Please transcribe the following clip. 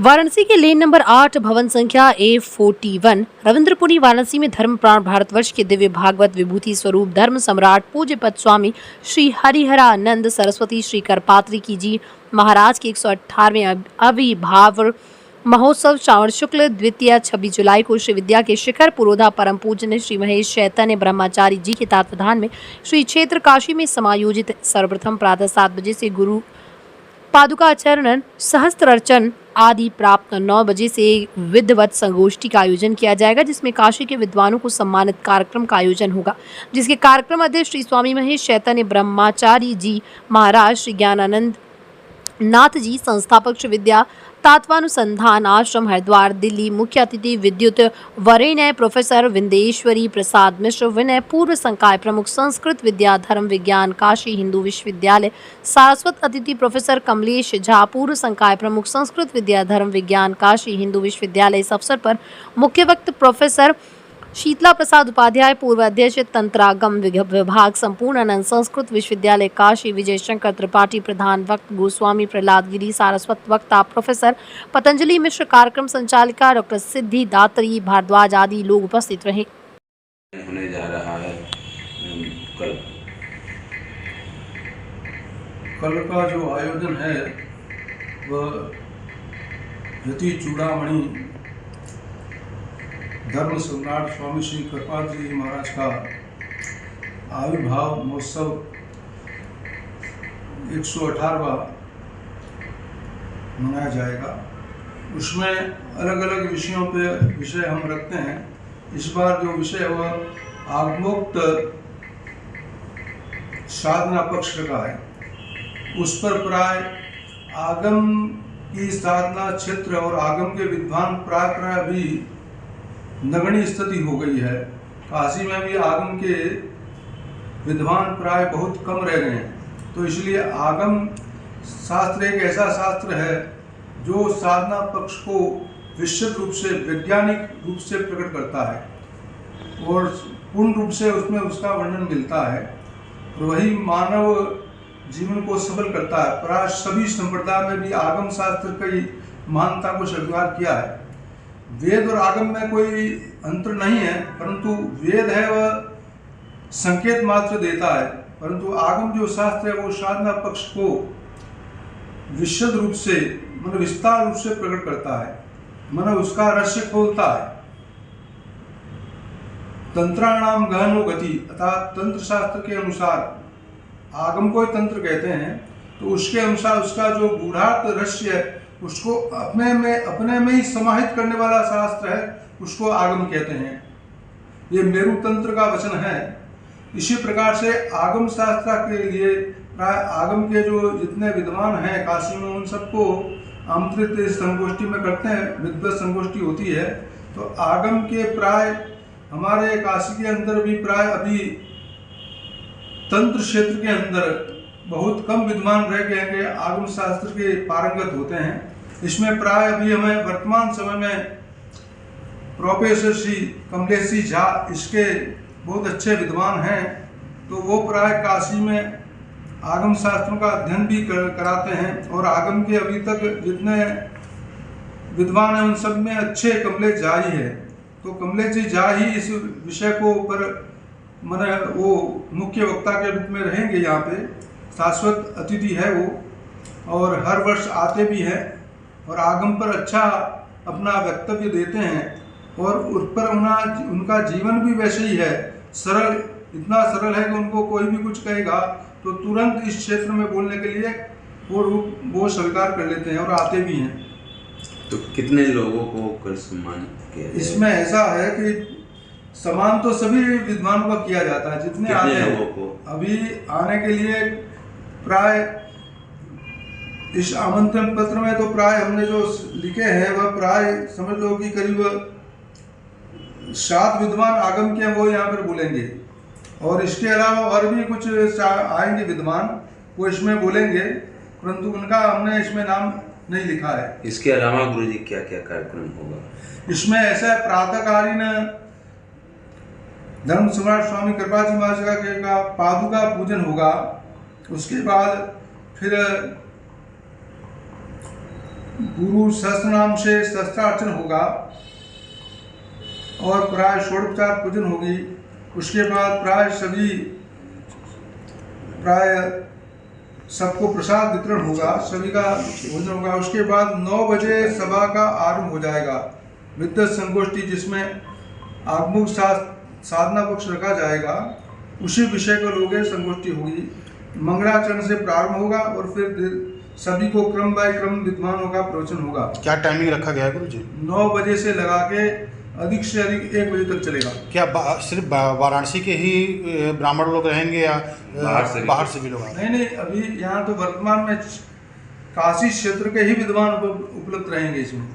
वाराणसी के lane number 8 भवन संख्या A41 रविंद्रपुरी वाराणसी में धर्म प्राण भारतवर्ष के दिव्य भागवत विभूति स्वरूप धर्म सम्राट पूज्य पद स्वामी श्री हरिहरानंद सरस्वती श्री करपात्री की जी महाराज के 118वें आविर्भाव महोत्सव श्रावण शुक्ल द्वितीय 26 जुलाई को श्री विद्या के शिखर पुरोधा परम पूजन श्री महेश चैतन्य ब्रह्मचारी जी के तत्वावधान में श्री क्षेत्र काशी में समायोजित सर्वप्रथम प्रातः 7 बजे से गुरु पादुका चरण सहस्त्रार्चन आदि प्राप्त 9 बजे से विधिवत संगोष्ठी का आयोजन किया जाएगा, जिसमें काशी के विद्वानों को सम्मानित कार्यक्रम का आयोजन होगा, जिसके कार्यक्रम अध्यक्ष श्री स्वामी महेश चैतन्य ब्रह्मचारी जी महाराज, श्री ज्ञानानंद नाथ जी संस्थापक श्री विद्या तत्वानुसंधान आश्रम हरिद्वार दिल्ली, मुख्य अतिथि विद्युत वरेण्य प्रोफेसर विंदेश्वरी प्रसाद मिश्र, विनय पूर्व संकाय प्रमुख संस्कृत विद्या धर्म विज्ञान काशी हिंदू विश्वविद्यालय सारस्वत, अतिथि प्रोफेसर कमलेश झा पूर्व संकाय प्रमुख संस्कृत विद्या धर्म विज्ञान काशी हिंदू विश्वविद्यालय। इस अवसर पर मुख्य वक्ता प्रोफेसर शीतला प्रसाद उपाध्याय पूर्व अध्यक्ष तंत्रागम विभाग संपूर्णानंद संस्कृत विश्वविद्यालय काशी, विजय शंकर त्रिपाठी प्रधान वक्ता, गोस्वामी प्रहलाद गिरी सारस्वत वक्ता, प्रोफेसर पतंजलि मिश्र कार्यक्रम संचालिका, डॉक्टर सिद्धि दात्री भारद्वाज आदि लोग उपस्थित रहे। होने जा रहा है कल का जो आयोजन है वह यति चूड़ामणि धर्म सम्राट स्वामी श्री करपात्री जी महाराज का आविर्भाव महोत्सव 118वां मनाया जाएगा। उसमें अलग अलग विषयों पे विषय हम रखते हैं। इस बार जो विषय है वह आगमोक्त साधना पक्ष का है। उस पर प्राय आगम की साधना क्षेत्र और आगम के विद्वान प्राय भी नगण्य स्थिति हो गई है। काशी में भी आगम के विद्वान प्राय बहुत कम रह गए हैं। तो इसलिए आगम शास्त्र एक ऐसा शास्त्र है जो साधना पक्ष को विशद रूप से वैज्ञानिक रूप से प्रकट करता है और पूर्ण रूप से उसमें उसका वर्णन मिलता है और वही मानव जीवन को सफल करता है। प्राय सभी संप्रदाय में भी आगम शास्त्र की महानता को स्वीकार किया है। वेद और आगम में कोई अंतर नहीं है, परंतु वेद है वह संकेत मात्र देता है, परंतु आगम जो शास्त्र है वो साधना पक्ष को विशद रूप से मतलब विस्तार रूप से प्रकट करता है, मतलब उसका रहस्य खोलता है। तंत्राणाम गहनो गति अर्थात तंत्र शास्त्र के अनुसार आगम को ही तंत्र कहते हैं, तो उसके अनुसार उसका जो गूढ़ार्थ रहस्य है उसको अपने में ही समाहित करने वाला शास्त्र है, उसको आगम कहते हैं। ये मेरु तंत्र का वचन है। इसी प्रकार से आगम शास्त्र के लिए प्राय आगम के जो जितने विद्वान हैं काशी में उन सबको आमंत्रित संगोष्ठी में करते हैं, विद्वत संगोष्ठी होती है। तो आगम के प्राय हमारे काशी के अंदर भी प्राय अभी तंत्र क्षेत्र के अंदर बहुत कम विद्वान रह गए हैं, आगम शास्त्र के पारंगत होते हैं। इसमें प्राय अभी हमें वर्तमान समय में प्रोफेसर श्री कमलेश जी झा इसके बहुत अच्छे विद्वान हैं, तो वो प्राय काशी में आगम शास्त्रों का अध्ययन भी कराते हैं और आगम के अभी तक जितने विद्वान हैं उन सब में अच्छे कमलेश झा ही है। तो कमलेश जी झा ही इस विषय को पर मैंने वो मुख्य वक्ता के रूप में रहेंगे। यहाँ पे शाश्वत अतिथि है वो और हर वर्ष आते भी हैं और आगम पर अच्छा अपना वक्तव्य देते हैं और उस पर उनका जीवन भी वैसे ही है, सरल, इतना सरल है कि उनको कोई भी कुछ कहेगा तो तुरंत इस क्षेत्र में बोलने के लिए वो स्वीकार कर लेते हैं और आते भी हैं। तो कितने लोगों को कल सम्मानित किया? इसमें ऐसा है कि सम्मान तो सभी विद्वानों का किया जाता है जितने आते हैं। लोगों को अभी आने के लिए प्राय इस आमंत्रण पत्र में तो प्राय हमने जो लिखे हैं वह प्राय समझ लो कि करीब 7 विद्वान आगम के वो यहाँ पर बोलेंगे और इसके अलावा और भी कुछ आएंगे विद्वान वो इसमें बोलेंगे, परंतु उनका हमने इसमें नाम नहीं लिखा है। इसके अलावा गुरुजी क्या क्या कार्यक्रम होगा? इसमें ऐसा प्रातःकालीन धर्म सम्राट स्वामी कृपाजी महाराज का पादुका पूजन होगा। उसके बाद फिर गुरु सहस्त्र नाम से सहस्त्रार्चन होगा और प्राय षोडोपचार पूजन होगी। उसके बाद प्राय सबको प्रसाद वितरण होगा, सभी का भोजन होगा। उसके बाद 9 बजे सभा का आरंभ हो जाएगा, विद्वत संगोष्ठी, जिसमें आगमुख साधना पक्ष रखा जाएगा, उसी विषय को लोगे संगोष्ठी होगी। मंगलाचरण से प्रारंभ होगा और फिर सभी को क्रम बाय क्रम विद्वानों का प्रवचन होगा। क्या टाइमिंग रखा गया है गुरु जी? 9 बजे से लगा के अधिक से अधिक 1 बजे तक चलेगा। क्या सिर्फ वाराणसी के ही ब्राह्मण लोग रहेंगे या बाहर से भी लोग आएंगे? नहीं, अभी यहाँ तो वर्तमान में काशी क्षेत्र के ही विद्वान उपलब्ध रहेंगे इसमें।